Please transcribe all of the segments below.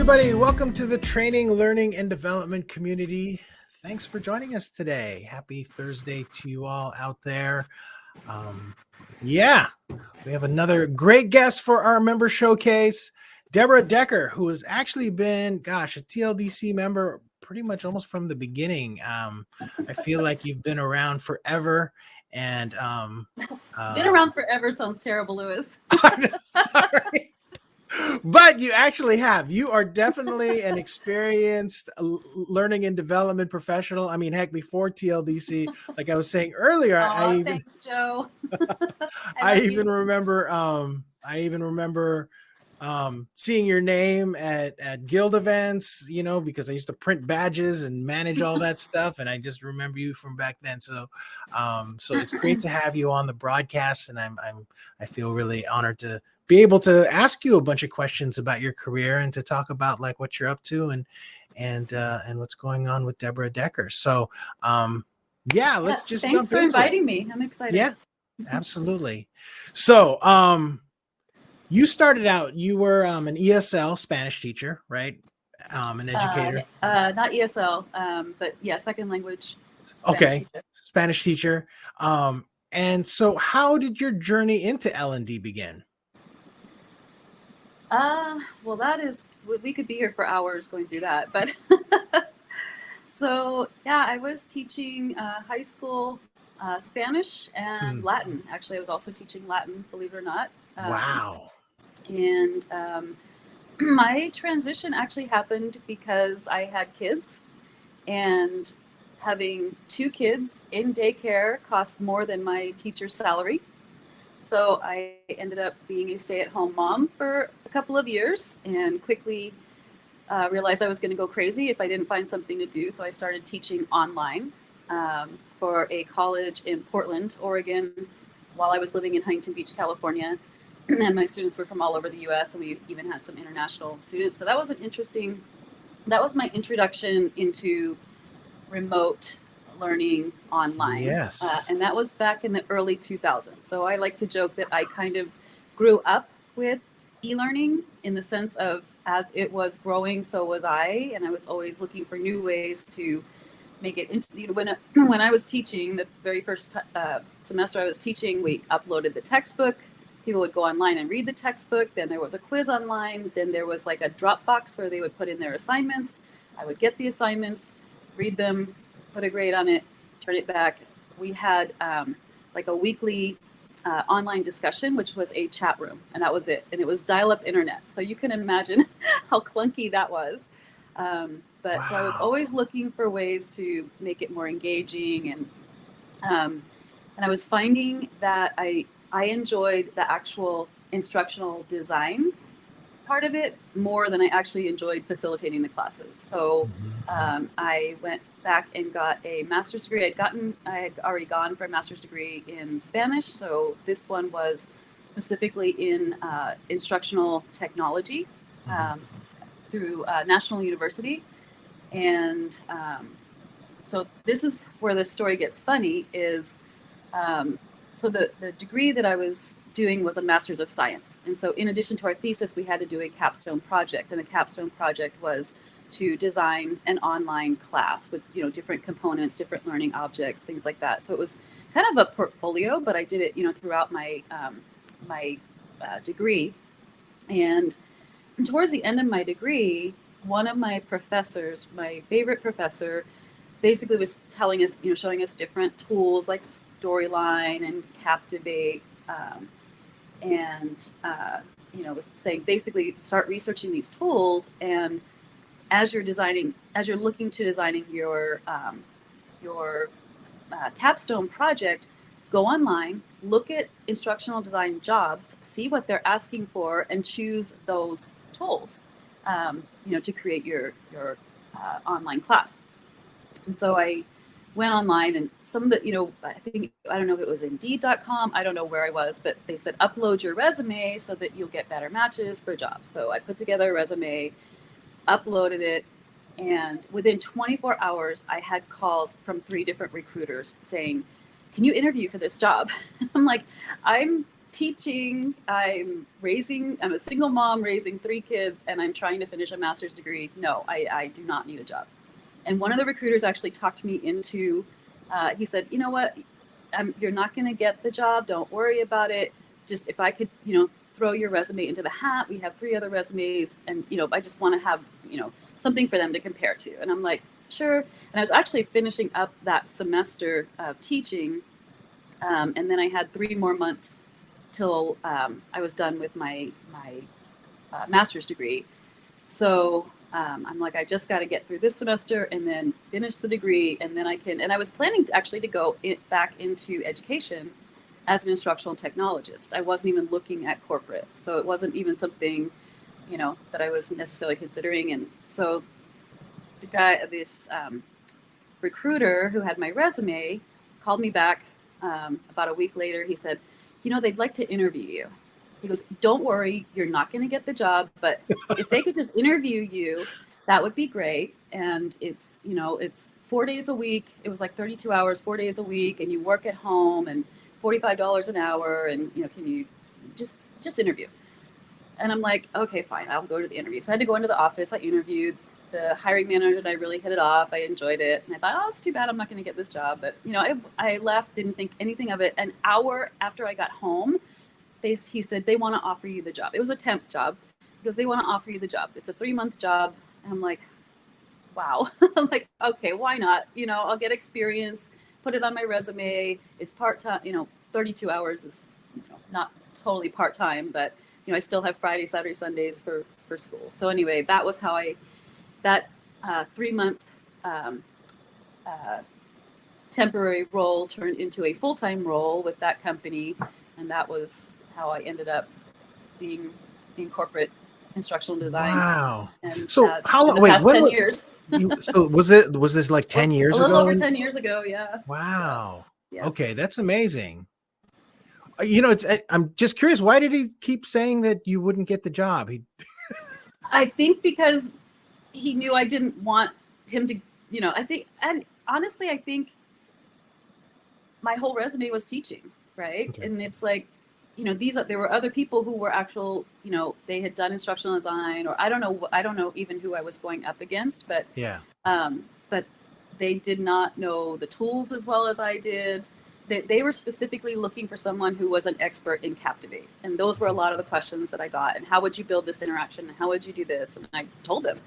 everybody. Welcome to the Training, Learning, and Development community. Thanks for joining us today. Happy Thursday to you all out there. We have another great guest for our member showcase, Deborah Decker, who has actually been, a TLDC member pretty much almost from the beginning. I feel like you've been around forever. And been around forever sounds terrible, Louis. Sorry. But you actually have. You are definitely an experienced learning and development professional. I mean, heck, before TLDC, like I was saying earlier, Thanks, Joe. I even remember seeing your name at guild events, because I used to print badges and manage all that stuff, and I just remember you from back then. So it's great to have you on the broadcast, and I feel really honored to be able to ask you a bunch of questions about your career and to talk about like what you're up to and what's going on with Deborah Decker. So let's just jump into it. Thanks for inviting me. I'm excited. Yeah, absolutely. So you started out, you were an ESL Spanish teacher, right? An educator. Not ESL, but yeah, second language Spanish teacher. Spanish teacher. And so how did your journey into L&D begin? Well, we could be here for hours going through that, but so yeah, I was teaching high school Spanish and Latin. Actually, I was also teaching Latin, believe it or not. Wow. And my transition actually happened because I had kids, and having 2 kids in daycare cost more than my teacher's salary. So I ended up being a stay-at-home mom for a couple of years and quickly realized I was going to go crazy if I didn't find something to do. So I started teaching online for a college in Portland, Oregon, while I was living in Huntington Beach, California. And my students were from all over the U.S., and we even had some international students. So that was that was my introduction into remote learning online. Yes. And that was back in the early 2000s. So I like to joke that I kind of grew up with e-learning in the sense of as it was growing, so was I. And I was always looking for new ways to make it into, when I was teaching, the very first semester I was teaching, we uploaded the textbook. People would go online and read the textbook. Then there was a quiz online. Then there was like a Dropbox where they would put in their assignments. I would get the assignments, read them, put a grade on it, turn it back. We had like a weekly online discussion, which was a chat room, and that was it. And it was dial-up internet. So you can imagine how clunky that was. Wow. So I was always looking for ways to make it more engaging. And I was finding that I enjoyed the actual instructional design part of it more than I actually enjoyed facilitating the classes. So I went back and got a master's degree. I had already gone for a master's degree in Spanish. So this one was specifically in instructional technology through National University. And so this is where the story gets funny is, so the degree that I was doing was a Master's of Science. And so in addition to our thesis, we had to do a Capstone Project. And the Capstone Project was to design an online class with, different components, different learning objects, things like that. So it was kind of a portfolio, but I did it, throughout my degree. And towards the end of my degree, one of my professors, my favorite professor, basically was telling us, showing us different tools like Storyline and Captivate, was saying basically start researching these tools, and as you're looking to designing your capstone project, go online, look at instructional design jobs, see what they're asking for, and choose those tools, to create your online class. And so I went online, and some of the, I don't know if it was Indeed.com, I don't know where I was, but they said upload your resume so that you'll get better matches for jobs. So I put together a resume, uploaded it, and within 24 hours, I had calls from 3 different recruiters saying, can you interview for this job? I'm like, I'm teaching, I'm a single mom raising 3 kids, and I'm trying to finish a master's degree. No, I do not need a job. And one of the recruiters actually talked me into, he said, you know what, you're not going to get the job. Don't worry about it. Just if I could, throw your resume into the hat. We have 3 other resumes, and, I just want to have, something for them to compare to. And I'm like, sure. And I was actually finishing up that semester of teaching. And then I had 3 more months till I was done with my master's degree. So I'm like, I just got to get through this semester and then finish the degree, and then I can. And I was planning to go back into education as an instructional technologist. I wasn't even looking at corporate, so it wasn't even something, that I was necessarily considering. And so this recruiter who had my resume called me back about a week later. He said, they'd like to interview you. He goes, don't worry, you're not going to get the job, but if they could just interview you, that would be great. And it's 4 days a week. It was like 32 hours, 4 days a week, and you work at home, and $45 an hour. And, can you just interview? And I'm like, okay, fine, I'll go to the interview. So I had to go into the office. I interviewed. The hiring manager and I really hit it off. I enjoyed it. And I thought, oh, it's too bad I'm not going to get this job. But, I left, didn't think anything of it. An hour after I got home, he said, they want to offer you the job. It was a temp job. He goes, they want to offer you the job. It's a 3-month job. And I'm like, wow. I'm like, okay, why not? I'll get experience, put it on my resume. It's part-time, 32 hours is not totally part-time, but, I still have Friday, Saturday, Sundays for school. So anyway, that was how that 3-month temporary role turned into a full-time role with that company. And that was how I ended up being in corporate instructional design. Wow. And, so how long, wait, 10 years. So was this like 10 years ago? A little over 10 years ago. Yeah. Wow. Yeah. Okay. That's amazing. I'm just curious. Why did he keep saying that you wouldn't get the job? I think because he knew I didn't want him to, and honestly, I think my whole resume was teaching, right? Okay. And it's like, there were other people who were actual, they had done instructional design, or I don't know even who I was going up against, but yeah. But they did not know the tools as well as I did. They were specifically looking for someone who was an expert in Captivate. And those were a lot of the questions that I got. And how would you build this interaction? And how would you do this? And I told them,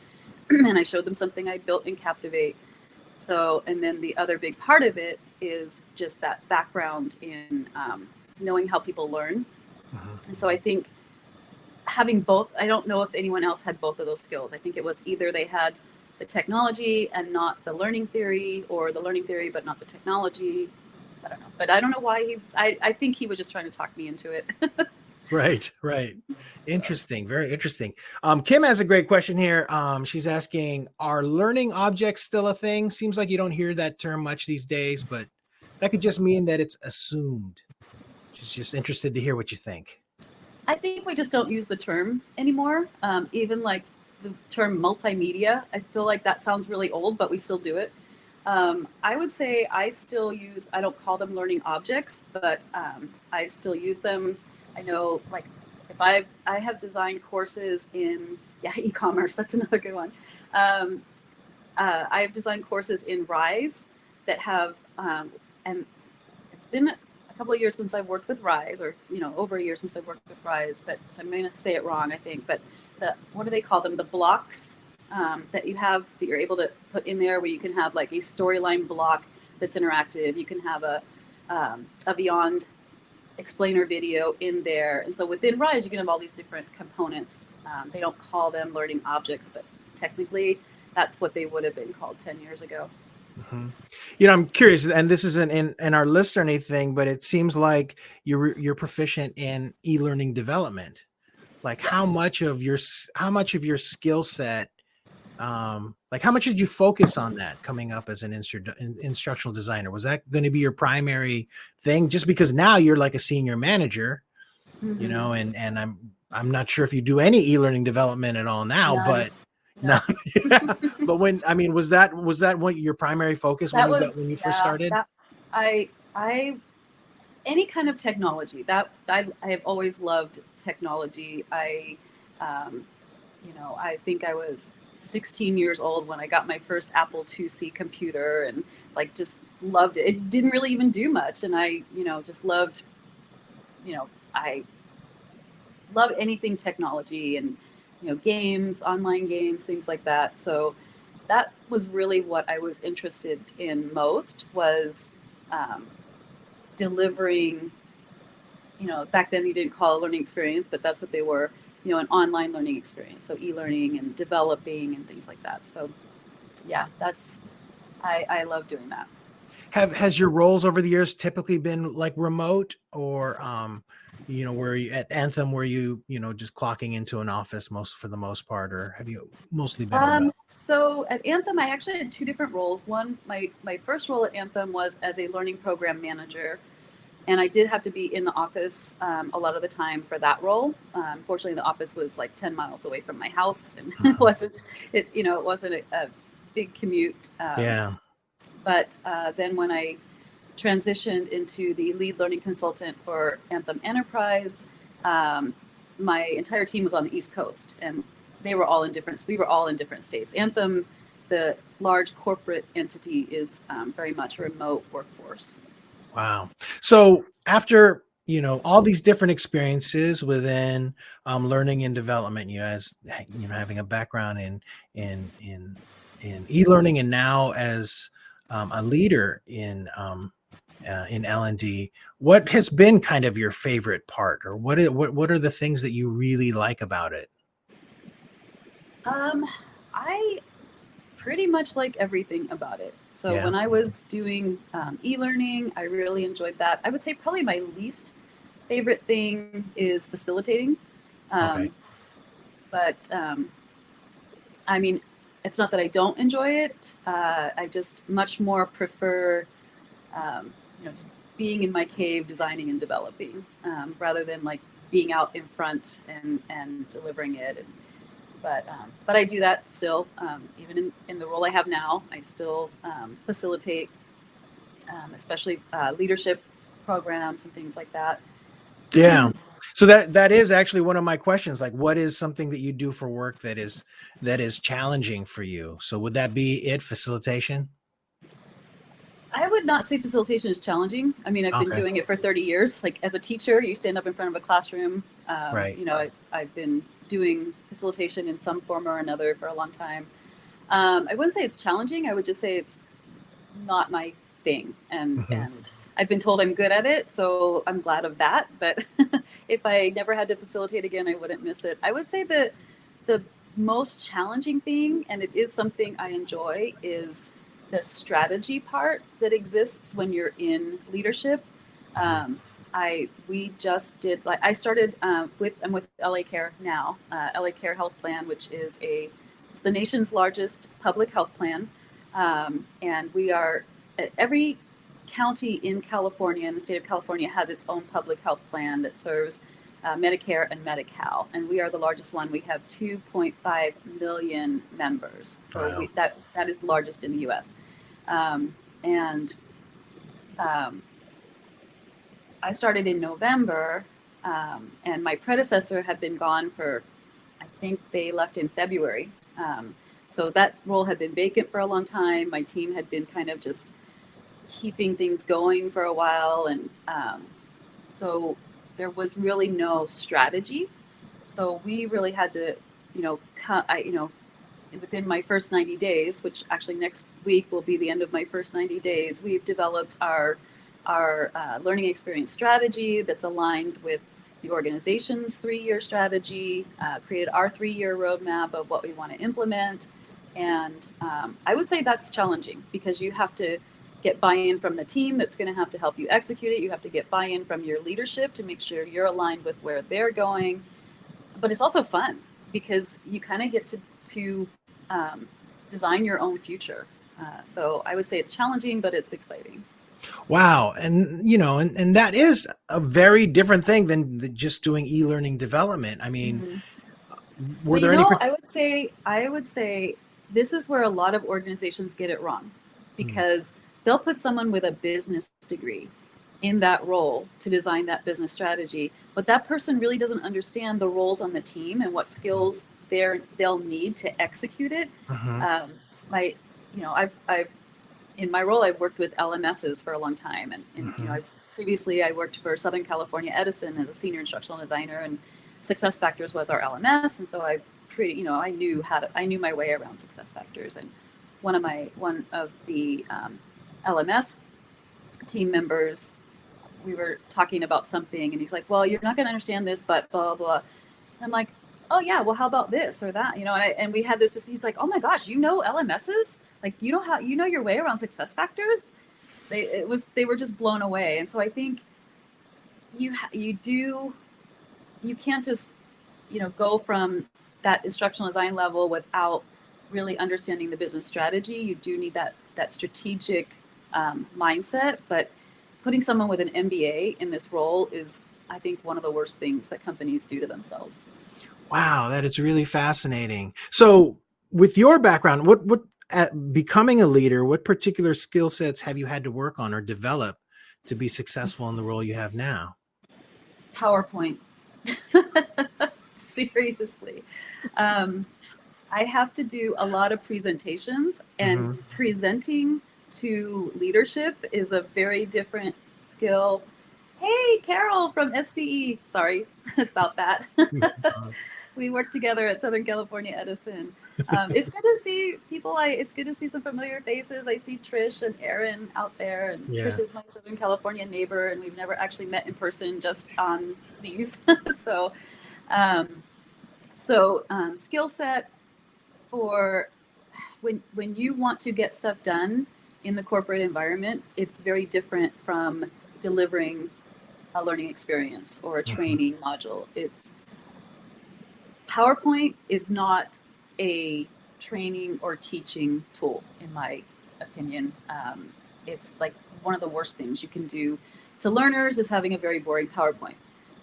and I showed them something I built in Captivate. So, and then the other big part of it is just that background in knowing how people learn. And so I think having both, I don't know if anyone else had both of those skills. I think it was either they had the technology and not the learning theory, or the learning theory but not the technology. I don't know. But I don't know why I think he was just trying to talk me into it. Right. Interesting. Very interesting. Kim has a great question here. She's asking, are learning objects still a thing? Seems like you don't hear that term much these days, but that could just mean that it's assumed. She's just interested to hear what you think. I think we just don't use the term anymore. Even like the term multimedia, I feel like that sounds really old, but we still do it. I would say I don't call them learning objects, but I still use them. I know, like, if I have designed courses in e-commerce, that's another good one. I have designed courses in Rise that have, and it's been a couple of years since I've worked with Rise, or over a year since I've worked with Rise, but so I'm going to say it wrong, I think. But what do they call them? The blocks that you have, that you're able to put in there, where you can have like a storyline block that's interactive. You can have a Beyond explainer video in there. And so within Rise, you can have all these different components. They don't call them learning objects, but technically that's what they would have been called 10 years ago. Mm-hmm. I'm curious, and this isn't in our list or anything, but it seems like you're proficient in e-learning development. Like, yes. How much of your skill set, like how much did you focus on that coming up as an instructional designer? Was that going to be your primary thing? Just because now you're like a senior manager, mm-hmm. and I'm not sure if you do any e-learning development at all now, None. but no. Yeah. But was that what your primary focus when you first started? any kind of technology. That I have always loved technology. I think I was 16 years old when I got my first Apple IIc computer, and like just loved it. It didn't really even do much, and I just loved. I love anything technology and games, online games, things like that. So that was really what I was interested in most, was delivering, back then you didn't call it a learning experience, but that's what they were, an online learning experience. So e-learning and developing and things like that. So yeah, I love doing that. Has your roles over the years typically been like remote, or where you at Anthem, were you just clocking into an office for the most part, or have you mostly been remote? So at Anthem, I actually had two different roles. One, my first role at Anthem was as a learning program manager, and I did have to be in the office a lot of the time for that role. Fortunately, the office was like 10 miles away from my house, and it wasn't a big commute. Yeah. But then when I transitioned into the lead learning consultant for Anthem Enterprise, my entire team was on the East Coast, and we were all in different states. Anthem, the large corporate entity, is very much a remote workforce. Wow. So after all these different experiences within learning and development, as having a background in e-learning, and now as a leader in L&D, what has been kind of your favorite part, or what are the things that you really like about it? I pretty much like everything about it. So Yeah. when I was doing e-learning, I really enjoyed that. I would say probably my least favorite thing is facilitating. Okay. But I mean, it's not that I don't enjoy it. I just much more prefer, just being in my cave, designing and developing, rather than like being out in front and delivering it. But I do that still, even in the role I have now. I still facilitate, especially leadership programs and things like that. Yeah. So that is actually one of my questions. Like, what is something that you do for work that is challenging for you? So would that be it, facilitation? I would not say facilitation is challenging. I mean, I've been doing it for 30 years. Like as a teacher, you stand up in front of a classroom. Right. I've been doing facilitation in some form or another for a long time. I wouldn't say it's challenging. I would just say it's not my thing. And I've been told I'm good at it, so I'm glad of that. But if I never had to facilitate again, I wouldn't miss it. I would say that the most challenging thing, and it is something I enjoy, is the strategy part that exists when you're in leadership. I started I'm with LA Care now, LA Care Health Plan, which is it's the nation's largest public health plan, and we are every county in California, in the state of California, has its own public health plan that serves Medicare and Medi-Cal, and we are the largest one. We have 2.5 million members, so Wow. that is the largest in the U.S. I started in November, and my predecessor had been gone for, I think they left in February. So that role had been vacant for a long time. My team had been kind of just keeping things going for a while, and so there was really no strategy. So we really had to, within my first 90 days, which actually next week will be the end of my first 90 days, we've developed our learning experience strategy that's aligned with the organization's 3-year strategy, created our 3-year roadmap of what we want to implement. And I would say that's challenging because you have to get buy-in from the team that's going to have to help you execute it. You have to get buy-in from your leadership to make sure you're aligned with where they're going. But it's also fun because you kind of get to design your own future. So I would say it's challenging, but it's exciting. Wow. And, and that is a very different thing than just doing e-learning development. I mean, were there any... I would say this is where a lot of organizations get it wrong, because they'll put someone with a business degree in that role to design that business strategy, but that person really doesn't understand the roles on the team and what skills they'll need to execute it. Mm-hmm. My, you know, I've in my role, I've worked with LMSs for a long time, and you know, Mm-hmm. previously I worked for Southern California Edison as a senior instructional designer, and SuccessFactors was our LMS, and so I created, you know, I knew my way around SuccessFactors, and one of the LMS team members, we were talking about something, and he's like, "Well, you're not going to understand this, but blah blah blah." And I'm like, "Oh yeah, well, how about this or that?" You know, and we had this. He's like, "Oh my gosh, you know LMSs? Like, you know your way around SuccessFactors?" They were just blown away, and so I think you can't just, you know, go from that instructional design level without really understanding the business strategy. You do need that strategic mindset, but putting someone with an MBA in this role is, I think, one of the worst things that companies do to themselves. Wow, that is really fascinating. So, with your background, what at becoming a leader, what particular skill sets have you had to work on or develop to be successful in the role you have now? PowerPoint. Seriously. I have to do a lot of presentations, and Mm-hmm. presenting to leadership is a very different skill. Hey, Carol from SCE. Sorry about that. We worked together at Southern California Edison. It's good to see people. It's good to see some familiar faces. I see Trish and Aaron out there, and Yeah. Trish is my Southern California neighbor, and we've never actually met in person, just on these. So, skill set for when you want to get stuff done in the corporate environment, it's very different from delivering a learning experience or a training module. It's PowerPoint is not a training or teaching tool, in my opinion. It's like one of the worst things you can do to learners is having a very boring PowerPoint.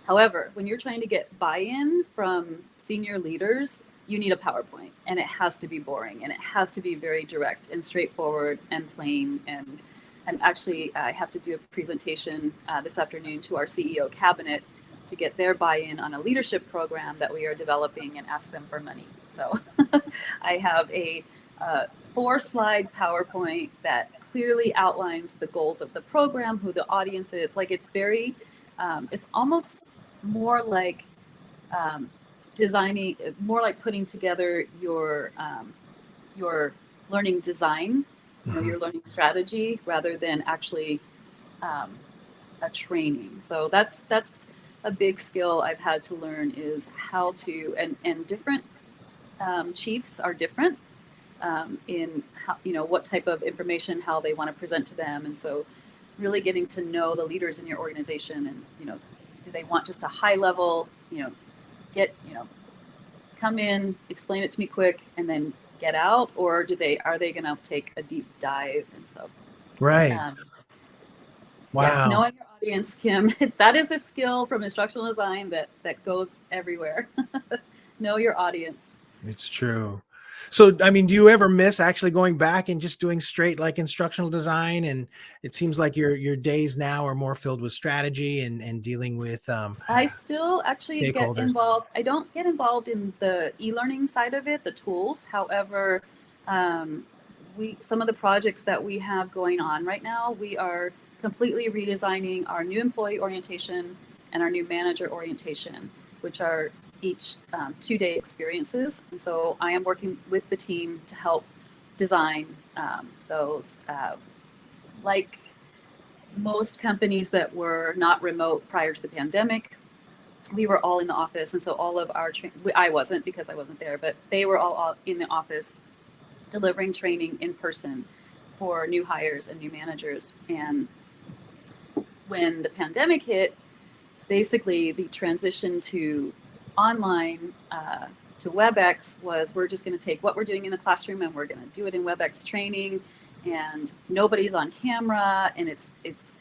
However, when you're trying to get buy-in from senior leaders, you need a PowerPoint, and it has to be boring, and it has to be very direct and straightforward and plain. And I have to do a presentation this afternoon to our CEO cabinet to get their buy-in on a leadership program that we are developing and ask them for money. So I have a 4-slide PowerPoint that clearly outlines the goals of the program, who the audience is. Like, it's very, it's almost more like designing, more like putting together your learning design, you know, your learning strategy, rather than actually a training. So that's a big skill I've had to learn, is how to, and different chiefs are different in how, you know, what type of information, how they want to present to them. And so really getting to know the leaders in your organization, and, you know, do they want just a high level, you know, come in, explain it to me quick, and then get out, or are they going to take a deep dive? And so, Right. Wow. Yes, knowing your audience, Kim, that is a skill from instructional design that goes everywhere. Know your audience. It's true. So, I mean, do you ever miss actually going back and just doing straight like instructional design? And it seems like your days now are more filled with strategy and dealing with I still actually get stakeholders. involved. I don't get involved in the e-learning side of it, the tools. However, some of the projects that we have going on right now, we are completely redesigning our new employee orientation and our new manager orientation, which are each 2-day experiences. And so I am working with the team to help design those. Like most companies that were not remote prior to the pandemic, we were all in the office. And so all of our, I wasn't, because I wasn't there, but they were all in the office delivering training in person for new hires and new managers. And when the pandemic hit, basically the transition to online to WebEx was, we're just going to take what we're doing in the classroom and we're going to do it in WebEx training, and nobody's on camera, and it's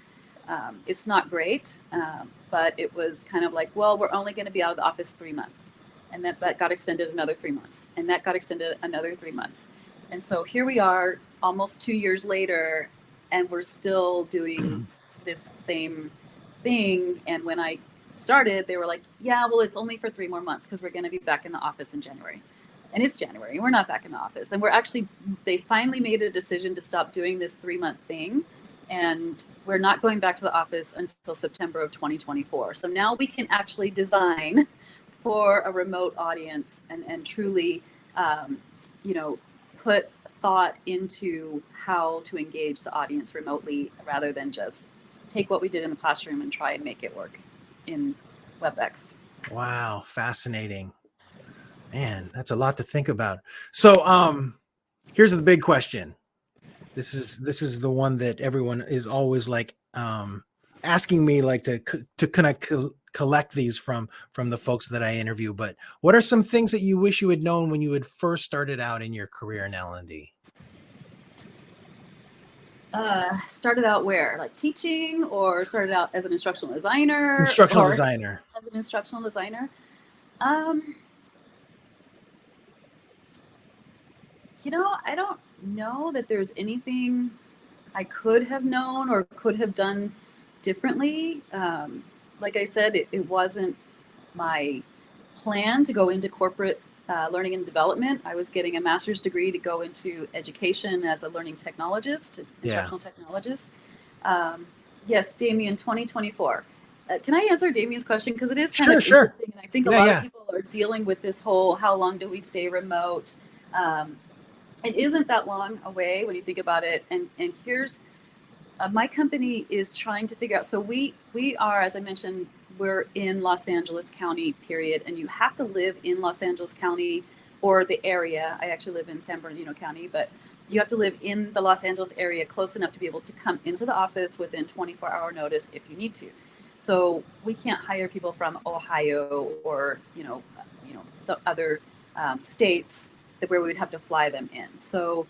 not great, but it was kind of like, well, we're only going to be out of the office 3 months, and that got extended another 3 months, and that got extended another 3 months, and so here we are almost 2 years later, and we're still doing this same thing. And when I started, they were like, yeah, well, it's only for 3 more months because we're going to be back in the office in January. And it's January. We're not back in the office. And they finally made a decision to stop doing this 3-month thing. And we're not going back to the office until September of 2024. So now we can actually design for a remote audience and truly, put thought into how to engage the audience remotely rather than just take what we did in the classroom and try and make it work in WebEx. Wow, fascinating. Man, that's a lot to think about. So here's the big question. This is the one that everyone is always like asking me, like to kind of collect these from the folks that I interview. But what are some things that you wish you had known when you had first started out in your career in L&D? Started out where? Like teaching, or started out as an instructional designer? Instructional designer. As an instructional designer. I don't know that there's anything I could have known or could have done differently. Like I said, it wasn't my plan to go into corporate learning and development. I was getting a master's degree to go into education as a learning technologist, instructional technologist. Yes, Damien, 2024. Can I answer Damien's question? Because it is kind of interesting. And I think a lot of people are dealing with this whole, how long do we stay remote? It isn't that long away when you think about it. And here's, my company is trying to figure out, so we are, as I mentioned, we're in Los Angeles County, period. And you have to live in Los Angeles County or the area. I actually live in San Bernardino County, but you have to live in the Los Angeles area close enough to be able to come into the office within 24-hour notice if you need to. So we can't hire people from Ohio or, some other states where we would have to fly them in. So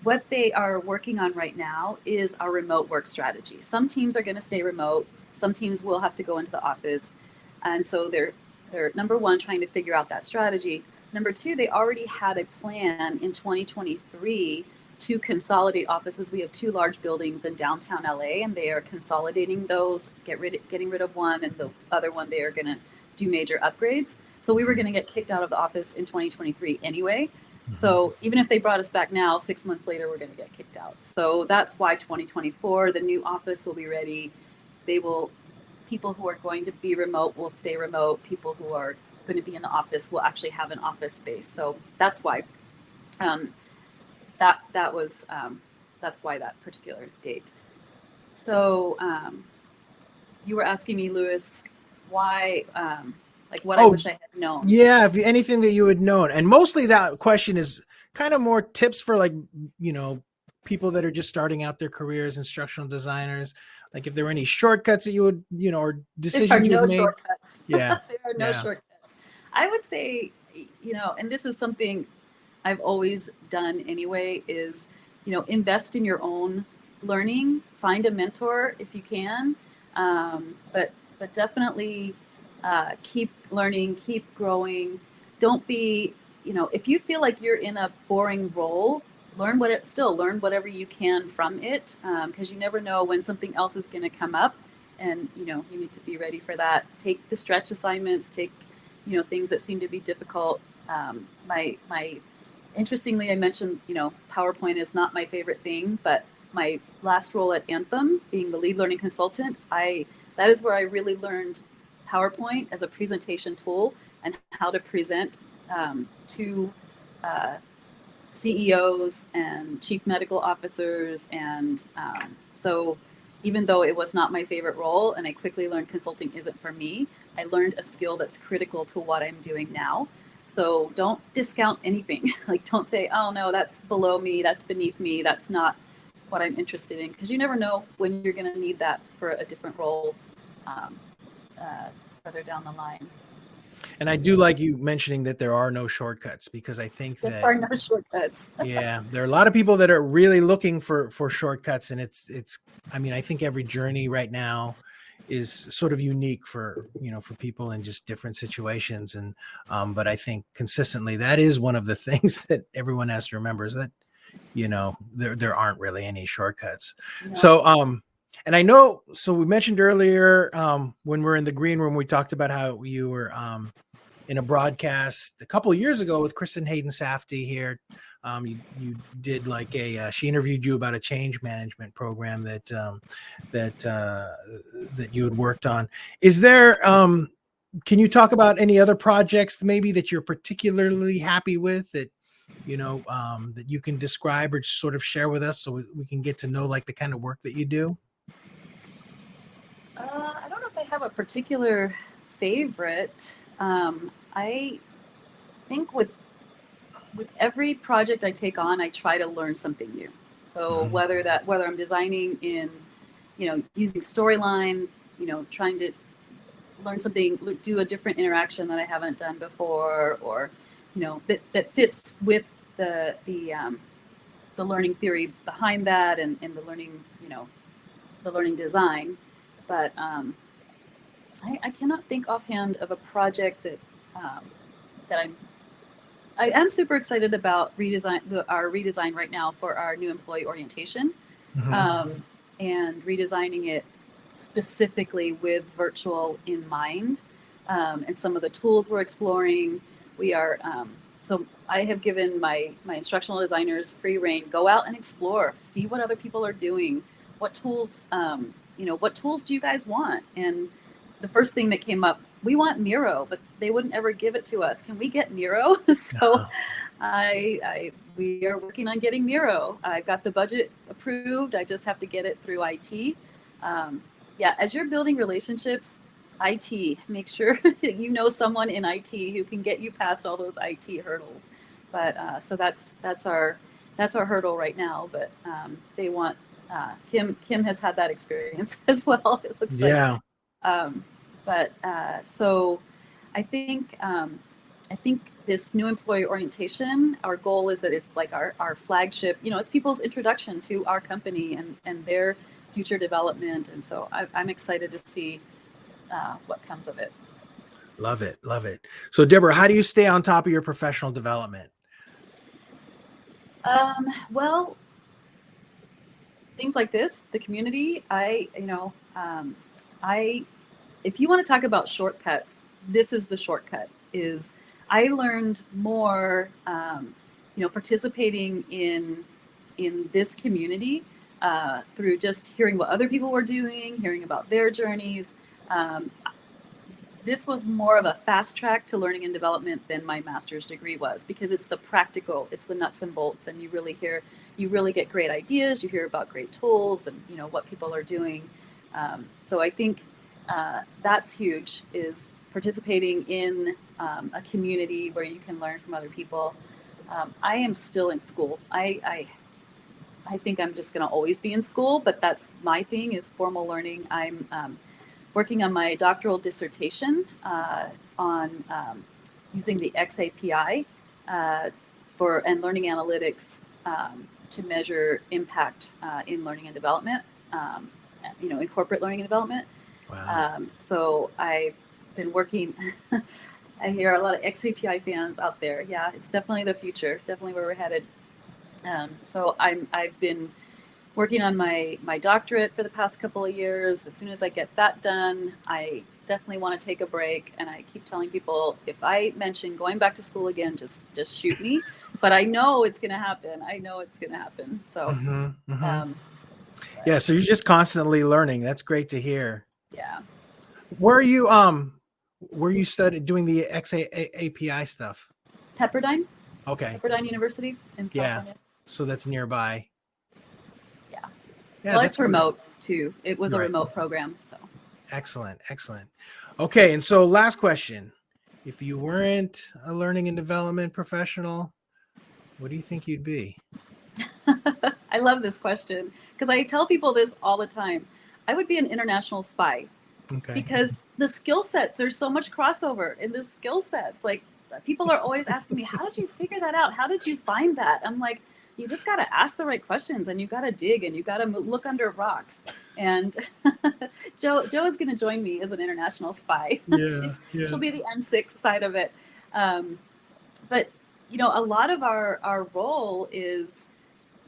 what they are working on right now is our remote work strategy. Some teams are going to stay remote. Some teams will have to go into the office. And so they're number one, trying to figure out that strategy. Number two, they already had a plan in 2023 to consolidate offices. We have 2 large buildings in downtown LA, and they are consolidating those, getting rid of one, and the other one they are going to do major upgrades. So we were going to get kicked out of the office in 2023 anyway. So even if they brought us back now, 6 months later, we're going to get kicked out. So that's why 2024, the new office will be ready. People who are going to be remote will stay remote. People who are going to be in the office will actually have an office space. So that's why that's why that particular date. So you were asking me, Louis, why, I wish I had known. Yeah, if anything that you had known. And mostly that question is kind of more tips for people that are just starting out their careers, instructional designers. Like if there were any shortcuts that you would, or decisions you made. Shortcuts. Yeah. There are no shortcuts. I would say, and this is something I've always done anyway, is, invest in your own learning, find a mentor if you can, but definitely keep learning, keep growing. Don't be, if you feel like you're in a boring role, learn whatever you can from it, because you never know when something else is going to come up, and you need to be ready for that. Take the stretch assignments, take things that seem to be difficult. Interestingly, I mentioned PowerPoint is not my favorite thing, but my last role at Anthem, being the lead learning consultant, that is where I really learned PowerPoint as a presentation tool and how to present to CEOs and chief medical officers. And so even though it was not my favorite role and I quickly learned consulting isn't for me, I learned a skill that's critical to what I'm doing now. So don't discount anything. Don't say, oh no, that's below me, that's beneath me, that's not what I'm interested in, because you never know when you're going to need that for a different role further down the line. And I do like you mentioning that there are no shortcuts, because I think that there are no shortcuts. Yeah, there are a lot of people that are really looking for shortcuts, and it's I think every journey right now is sort of unique for people in just different situations, and but I think consistently that is one of the things that everyone has to remember, is that there aren't really any shortcuts. No. So And I know, so we mentioned earlier when we're in the green room, we talked about how you were in a broadcast a couple of years ago with Kristen Hayden Safdie here. You did like she interviewed you about a change management program that you had worked on. Is there, can you talk about any other projects maybe that you're particularly happy with that, that you can describe or sort of share with us so we can get to know like the kind of work that you do? I don't know if I have a particular favorite. I think with every project I take on, I try to learn something new. So whether I'm designing in, using storyline, trying to learn something, do a different interaction that I haven't done before, or that fits with the learning theory behind that and the learning, the learning design. But I cannot think offhand of a project that I am super excited about our redesign right now for our new employee orientation, and redesigning it specifically with virtual in mind, and some of the tools we're exploring. We are so I have given my instructional designers free rein. Go out and explore, see what other people are doing, what tools what tools do you guys want? And the first thing that came up, we want Miro, but they wouldn't ever give it to us. Can we get Miro? So we are working on getting Miro. I've got the budget approved. I just have to get it through IT. As you're building relationships, IT, make sure that you know someone in IT who can get you past all those IT hurdles. But so that's our hurdle right now. But they want Kim has had that experience as well. It looks like. So I think this new employee orientation, our goal is that it's like our flagship, it's people's introduction to our company and their future development. And so I'm excited to see what comes of it. Love it. Love it. So Deborah, how do you stay on top of your professional development? Well, things like this, the community, if you want to talk about shortcuts, this is the shortcut. Is I learned more, participating in this community through just hearing what other people were doing, hearing about their journeys. This was more of a fast track to learning and development than my master's degree was, because it's the practical, it's the nuts and bolts, and you really get great ideas, you hear about great tools and what people are doing. So I think that's huge, is participating in a community where you can learn from other people. I am still in school. I think I'm just going to always be in school, but that's my thing, is formal learning. I'm working on my doctoral dissertation on using the XAPI and learning analytics to measure impact in learning and development, in corporate learning and development. Wow. So I've been working, I hear a lot of XAPI fans out there. Yeah, it's definitely the future, definitely where we're headed. So I've been working on my doctorate for the past couple of years. As soon as I get that done, I definitely want to take a break. And I keep telling people, if I mention going back to school again, just shoot me. But I know it's going to happen. So, yeah. So you're just constantly learning. That's great to hear. Yeah. Where are you studying doing the XAPI stuff? Pepperdine. Okay. Pepperdine University in California. Yeah. So that's nearby. Yeah, well, it's remote too. It was a remote program. So excellent. Okay, and so last question. If you weren't a learning and development professional, what do you think you'd be? I love this question because I tell people this all the time. I would be an international spy. Okay. Because the skill sets, there's so much crossover in the skill sets. Like, people are always asking me, how did you figure that out? How did you find that? I'm like, you just got to ask the right questions, and you got to dig, and you got to look under rocks. And Jo is going to join me as an international spy. She'll be the M6 side of it. But, a lot of our role is,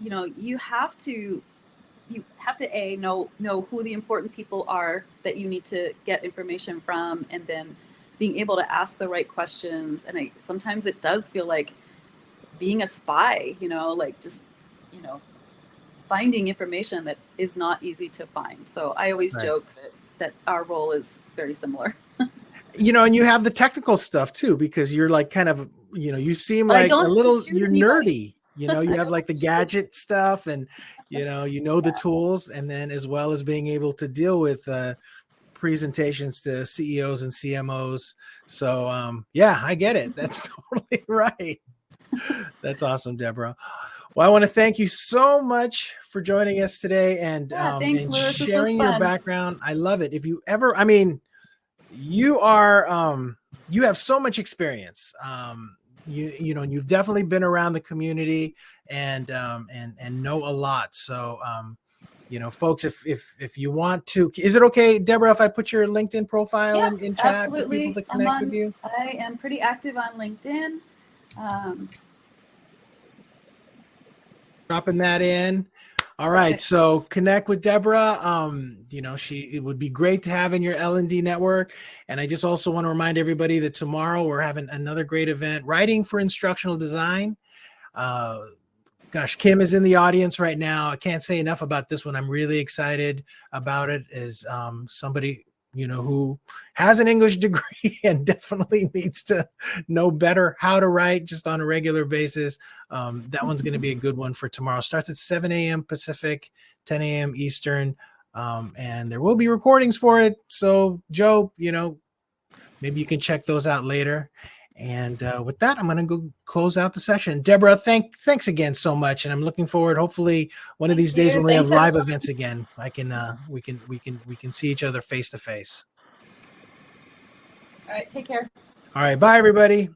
you have to you have to know who the important people are that you need to get information from, and then being able to ask the right questions. And sometimes it does feel like being a spy, like just, finding information that is not easy to find. So I always joke that our role is very similar. And you have the technical stuff too, because you're like kind of, you seem like a little, you're nerdy, you have like the gadget stuff, and, the tools, and then as well as being able to deal with presentations to CEOs and CMOs. So I get it. That's totally right. That's awesome, Deborah. Well, I want to thank you so much for joining us today and, thanks, and Lewis. sharing your background. I love it. If you ever, you are, you have so much experience. You've definitely been around the community and know a lot. So, folks, if you want to, is it okay, Deborah, if I put your LinkedIn profile in chat absolutely. for people to connect with you? I am pretty active on LinkedIn. Dropping that in. All right. So connect with Deborah. It would be great to have in your L&D network. And I just also want to remind everybody that tomorrow we're having another great event, Writing for Instructional Design. Gosh, Kim is in the audience right now. I can't say enough about this one. I'm really excited about it as somebody, who has an English degree and definitely needs to know better how to write just on a regular basis. That one's going to be a good one for tomorrow. Starts at 7 a.m. Pacific, 10 a.m. Eastern. And there will be recordings for it. So Joe, maybe you can check those out later. And with that, I'm going to go close out the session. Deborah, thanks again so much, and I'm looking forward. Hopefully, one of these days when we have live events again, we can see each other face to face. All right, take care. All right, bye everybody.